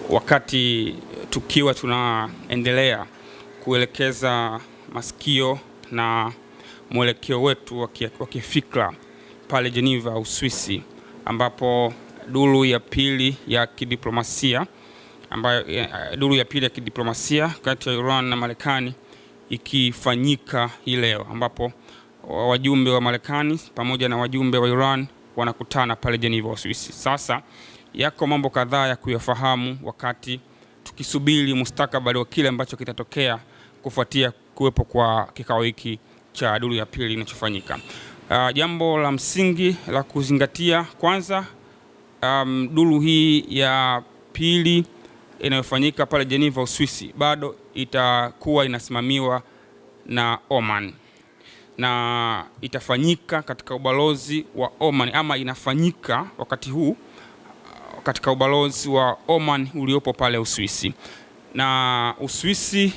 wakati tukiwa tunaendelea kuelekeza masikio na mwelekeo wetu wa kifikra pale Geneva, Uswisi, ambapo duru ya pili ya kidiplomasia kati ya Iran na Marekani ikifanyika hii leo, ambapo wajumbe wa Marekani pamoja na wajumbe wa Iran wanakutana pale Geneva, Uswisi. Sasa yako mambo kadhaa ya kuyafahamu wakati tukisubiri mustakabali wa kile ambacho kitatokea kufuatia kuwepo kwa kikao hiki cha duru ya pili kinachofanyika. Jambo la msingi la kuzingatia kwanza, duru hii ya pili inayofanyika pale Geneva, Uswisi bado itakuwa inasimamiwa na Oman na itafanyika katika ubalozi wa Oman, ama inafanyika wakati huu katika ubalozi wa Oman uliopo pale Uswisi. Na Uswisi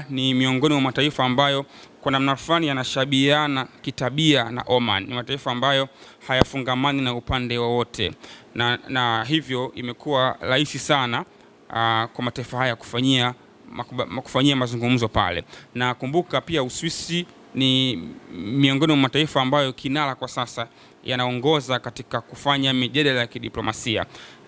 ni miongoni mwa mataifa ambayo kwa namna fulani yanashabihiana kitabia na Oman. Ni mataifa ambayo hayafungamani na upande wowote, na hivyo imekuwa rahisi sana kwa mataifa haya kufanyia mazungumzo pale. Na kumbuka pia Uswisi ni miongoni mwa mataifa ambayo kinara kwa sasa yanaongoza katika kufanya mijadala ya kidiplomasia.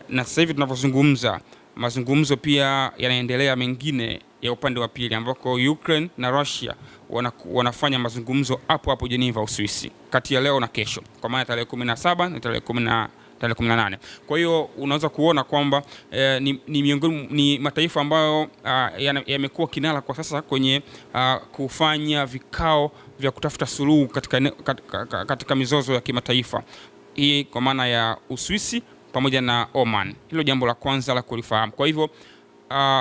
Na sasa hivi tunapozungumza, mazungumzo pia yanaendelea mengine ya upande wa pili, ambako Ukraine na Russia wanafanya mazungumzo hapo Geneva, Uswisi, kati ya leo na kesho, kwa maana tarehe 17 na tarehe 18. Kwa hiyo unaweza kuona kwamba ni mataifa ambayo yamekuwa kinara kwa sasa kwenye kufanya vikao vya kutafuta suluhu katika mizozo ya kimataifa. Hii kwa maana ya Uswisi pamoja na Oman. Hilo jambo la kwanza la kulifahamu. Kwa hivyo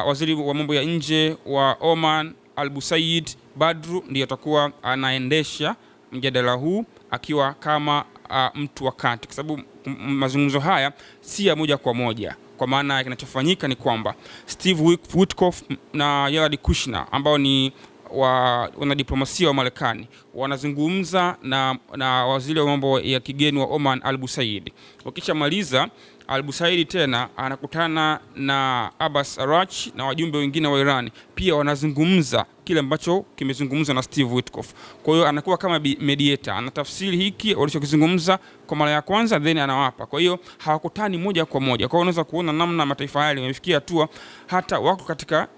waziri wa mambo ya nje wa Oman Al-Busaid Badru ndiye atakuwa anaendesha mjadala huu akiwa kama mtu wa kati, kwa sababu mazungumzo haya si ya moja kwa moja. Kwa maana kinachofanyika ni kwamba Steve Witkoff na Jared Kushner ambao ni wanadiplomasia wa Marekani wanazungumza na waziri wa mambo ya kigeni wa Oman Al-Busaid. Wakishamaliza, Al-Busaid tena anakutana na Abbas Araghchi na wajumbe wengine wa Iran, pia wanazungumza kile ambacho kimezungumzwa na Steve Witkoff. Kwa hiyo anakuwa kama mediator, anatafsiri hiki walichokizungumza kwa mara ya kwanza then anawapa. Kwa hiyo hawakutani moja kwa moja. Kwa hiyo unaweza kuona namna mataifa haya yamefikia hatua hata wako katika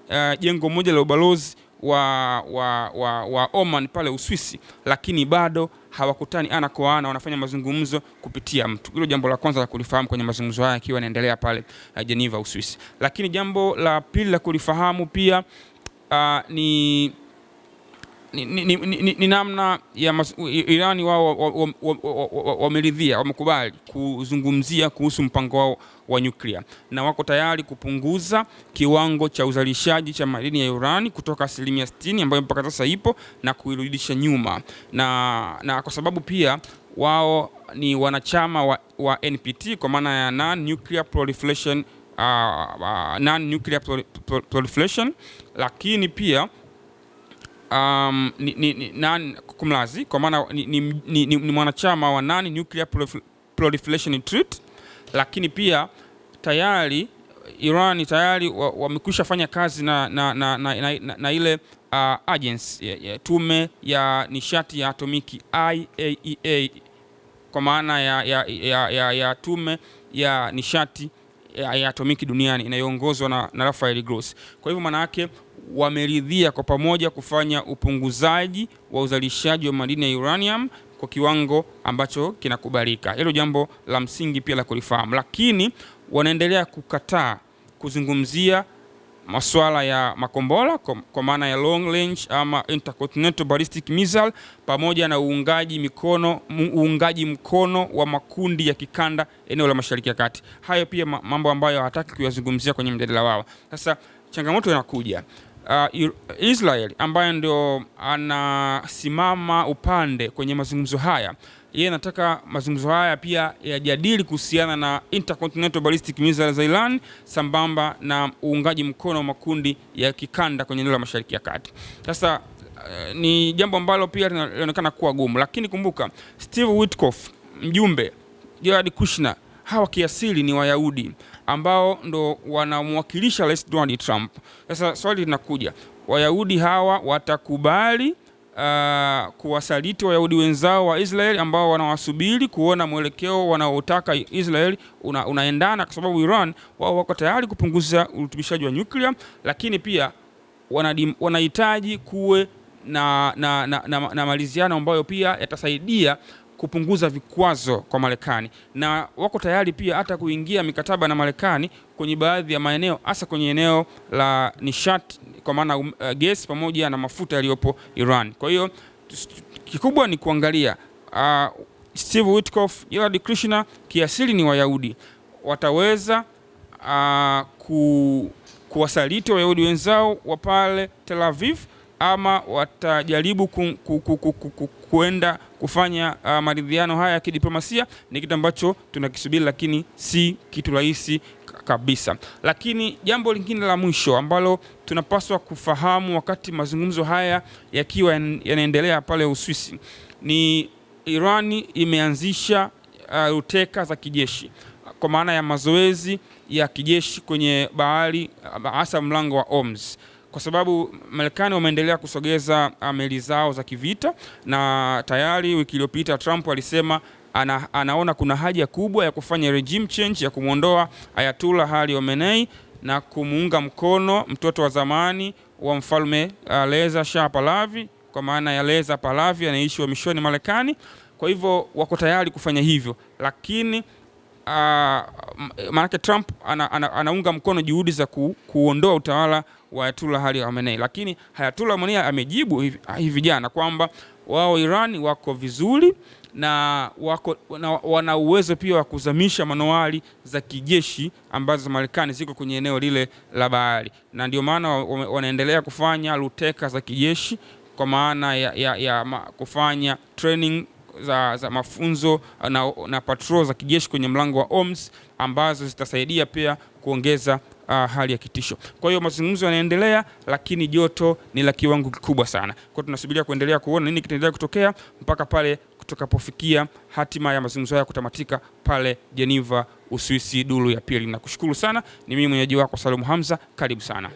jengo moja la ubalozi wa Oman pale Uswisi, lakini bado hawakutani ana kwa ana, wanafanya mazungumzo kupitia mtu. Hilo jambo la kwanza la kulifahamu kwenye mazungumzo haya yakiwa yanaendelea pale Geneva, Uswisi. Lakini jambo la pili la kulifahamu pia ni namna ya Irani wao wameridhia, wamekubali kuzungumzia kuhusu mpango wao wa nyuklia, na wako tayari kupunguza kiwango cha uzalishaji cha madini ya urani kutoka 60% ambayo mpaka sasa ipo na kuirudisha nyuma, na kwa sababu pia wao ni wanachama wa NPT, kwa maana ya non-nuclear proliferation, lakini pia kumlazi, kwa maana ni mwanachama wa non-nuclear proliferation treaty. Lakini pia tayari Iran wamekwisha fanya kazi na ile agency ya tume ya nishati ya atomiki IAEA, kwa maana ya tume ya nishati ya atomiki duniani inayoongozwa na Rafael Grossi. Kwa hivyo maana yake wameridhia kwa pamoja kufanya upunguzaji wa uzalishaji wa madini ya uranium kwa kiwango ambacho kinakubalika. Hilo jambo la msingi pia la kulifahamu. Lakini wanaendelea kukataa kuzungumzia masuala ya makombora kwa maana ya long range ama intercontinental ballistic missile, pamoja na uungaji mkono wa makundi ya kikanda eneo la Mashariki ya Kati. Hayo pia mambo ambayo hataki kuyazungumzia kwenye mjadala wao. Sasa changamoto inakuja, Israel ambaye ndio anasimama upande kwenye mazungumzo haya, yeye anataka mazungumzo haya pia yajadili kuhusiana na intercontinental ballistic missile za Iran sambamba na uungaji mkono wa makundi ya kikanda kwenye eneo la Mashariki ya Kati. Sasa ni jambo ambalo pia linaonekana kuwa gumu, lakini kumbuka Steve Witkoff, mjumbe, Jared Kushner, hawa kiasili ni Wayahudi. ambao ndo wanamwakilisha Rais Donald Trump. Sasa swali linakuja, Wayahudi hawa watakubali kuwasaliti Wayahudi wenzao wa Israeli ambao wanawasubiri kuona mwelekeo wanaotaka Israeli unaendana, kwa sababu Iran wao wako tayari kupunguza urutubishaji wa nyuklia, lakini pia wanahitaji kuwe na maliziano ambayo pia yatasaidia kupunguza vikwazo kwa Marekani, na wako tayari pia hata kuingia mikataba na Marekani kwenye baadhi ya maeneo, hasa kwenye eneo la nishati, kwa maana gesi pamoja na mafuta yaliyopo Iran. Kwa hiyo kikubwa ni kuangalia Steve Witkoff, Jared Kushner kiasili ni Wayahudi, wataweza kuwasaliti Wayahudi wenzao wa pale Tel Aviv, ama watajaribu kuenda kufanya maridhiano haya ya kidiplomasia. Ni kitu ambacho tunakisubiri, lakini si kitu rahisi kabisa. Lakini jambo lingine la mwisho ambalo tunapaswa kufahamu wakati mazungumzo haya yakiwa yanaendelea pale Uswisi ni Irani imeanzisha ruteka za kijeshi, kwa maana ya mazoezi ya kijeshi kwenye bahari, hasa mlango wa Hormuz, kwa sababu Marekani wameendelea kusogeza meli zao za kivita, na tayari wiki iliyopita Trump alisema anaona kuna haja kubwa ya kufanya regime change, ya kumwondoa Ayatollah Ali Khamenei na kumuunga mkono mtoto wa zamani wa mfalme Reza Shah Pahlavi, kwa maana ya Reza Pahlavi anaishi uhamishoni Marekani. Kwa hivyo wako tayari kufanya hivyo, lakini maana Trump anaunga mkono juhudi za kuondoa utawala wa Ayatollah Ali Khamenei, lakini Ayatollah Khamenei amejibu hivi jana kwamba wao Iran wako vizuri na wana uwezo pia wa kuzamisha manowari za kijeshi ambazo Marekani ziko kwenye eneo lile la bahari, na ndio maana wanaendelea kufanya ruteka za kijeshi, kwa maana ya kufanya training za mafunzo na patrol za kijeshi kwenye mlango wa Hormuz, ambazo zitasaidia pia kuongeza hali ya kitisho. Kwa hiyo mazungumzo yanaendelea, lakini joto ni la kiwango kikubwa sana. Kwa tunasubiria kuendelea kuona nini kitaendelea kutokea mpaka pale tutakapofikia hatima ya mazungumzo haya kutamatika pale Geneva, Uswisi, duru ya pili. Nakushukuru sana. Ni mimi mwenyeji wako Salum Hamza. Karibu sana.